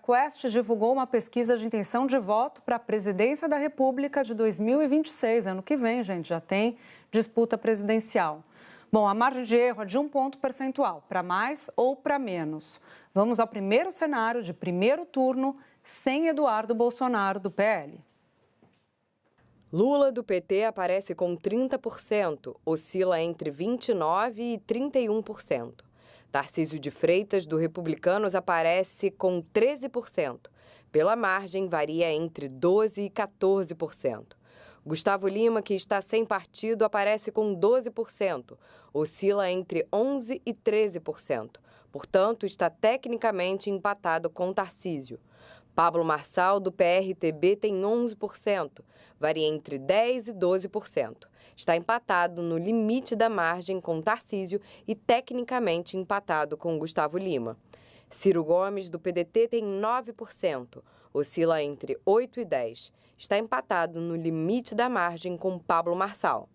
Quest divulgou uma pesquisa de intenção de voto para a presidência da República de 2026. Ano que vem, gente, já tem disputa presidencial. Bom, a margem de erro é de 1 ponto percentual, para mais ou para menos. Vamos ao primeiro cenário de primeiro turno, sem Eduardo Bolsonaro, do PL. Lula, do PT, aparece com 30%, oscila entre 29% e 31%. Tarcísio de Freitas, do Republicanos, aparece com 13%. Pela margem, varia entre 12% e 14%. Gustavo Lima, que está sem partido, aparece com 12%. Oscila entre 11% e 13%. Portanto, está tecnicamente empatado com Tarcísio. Pablo Marçal, do PRTB, tem 11%, varia entre 10% e 12%. Está empatado no limite da margem com Tarcísio e tecnicamente empatado com Gustavo Lima. Ciro Gomes, do PDT, tem 9%, oscila entre 8% e 10%. Está empatado no limite da margem com Pablo Marçal.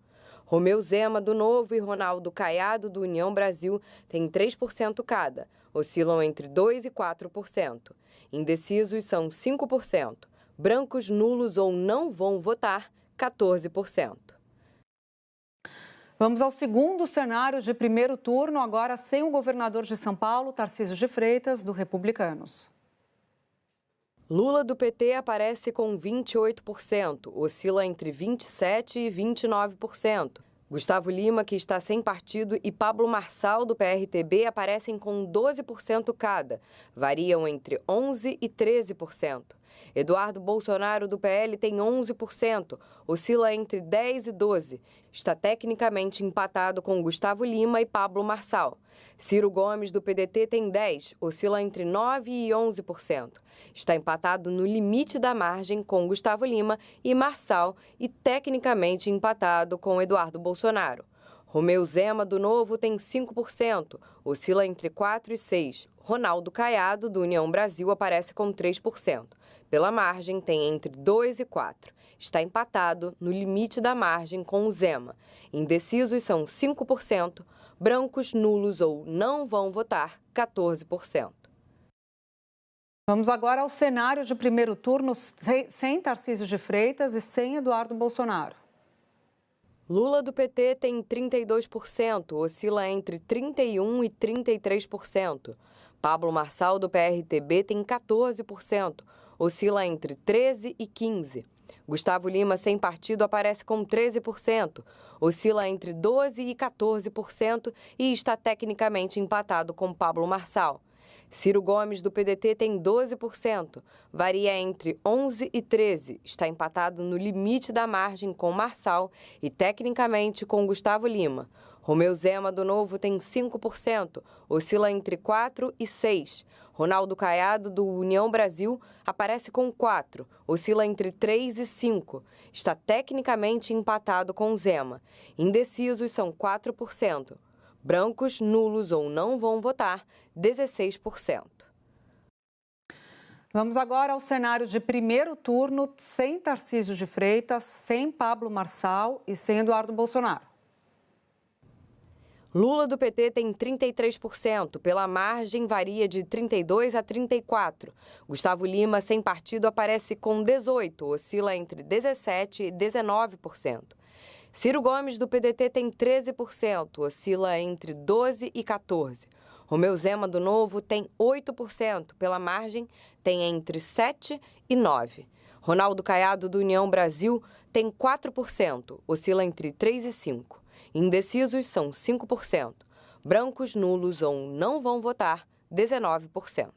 Romeu Zema, do Novo, e Ronaldo Caiado, do União Brasil, têm 3% cada, oscilam entre 2% e 4%. Indecisos são 5%. Brancos, nulos ou não vão votar, 14%. Vamos ao segundo cenário de primeiro turno, agora sem o governador de São Paulo, Tarcísio de Freitas, do Republicanos. Lula, do PT, aparece com 28%, oscila entre 27% e 29%. Gustavo Lima, que está sem partido, e Pablo Marçal, do PRTB, aparecem com 12% cada, variam entre 11% e 13%. Eduardo Bolsonaro, do PL, tem 11%, oscila entre 10% e 12%. Está tecnicamente empatado com Gustavo Lima e Pablo Marçal. Ciro Gomes, do PDT, tem 10%, oscila entre 9% e 11%. Está empatado no limite da margem com Gustavo Lima e Marçal e tecnicamente empatado com Eduardo Bolsonaro. Romeu Zema, do Novo, tem 5%, oscila entre 4% e 6%. Ronaldo Caiado, do União Brasil, aparece com 3%. Pela margem, tem entre 2% e 4%. Está empatado no limite da margem com o Zema. Indecisos são 5%. Brancos, nulos ou não vão votar, 14%. Vamos agora ao cenário de primeiro turno sem Tarcísio de Freitas e sem Eduardo Bolsonaro. Lula, do PT, tem 32%, oscila entre 31% e 33%. Pablo Marçal, do PRTB, tem 14%, oscila entre 13% e 15%. Gustavo Lima, sem partido, aparece com 13%, oscila entre 12% e 14% e está tecnicamente empatado com Pablo Marçal. Ciro Gomes, do PDT, tem 12%, varia entre 11% e 13%, está empatado no limite da margem com Marçal e tecnicamente com Gustavo Lima. Romeu Zema, do Novo, tem 5%, oscila entre 4% e 6%. Ronaldo Caiado, do União Brasil, aparece com 4%, oscila entre 3% e 5%. Está tecnicamente empatado com Zema. Indecisos são 4%. Brancos, nulos ou não vão votar, 16%. Vamos agora ao cenário de primeiro turno, sem Tarcísio de Freitas, sem Pablo Marçal e sem Eduardo Bolsonaro. Lula, do PT, tem 33%, pela margem varia de 32% a 34%. Gustavo Lima, sem partido, aparece com 18%, oscila entre 17% e 19%. Ciro Gomes, do PDT, tem 13%, oscila entre 12% e 14%. Romeu Zema, do Novo, tem 8%, pela margem tem entre 7% e 9%. Ronaldo Caiado, do União Brasil, tem 4%, oscila entre 3% e 5%. Indecisos são 5%. Brancos, nulos ou não vão votar, 19%.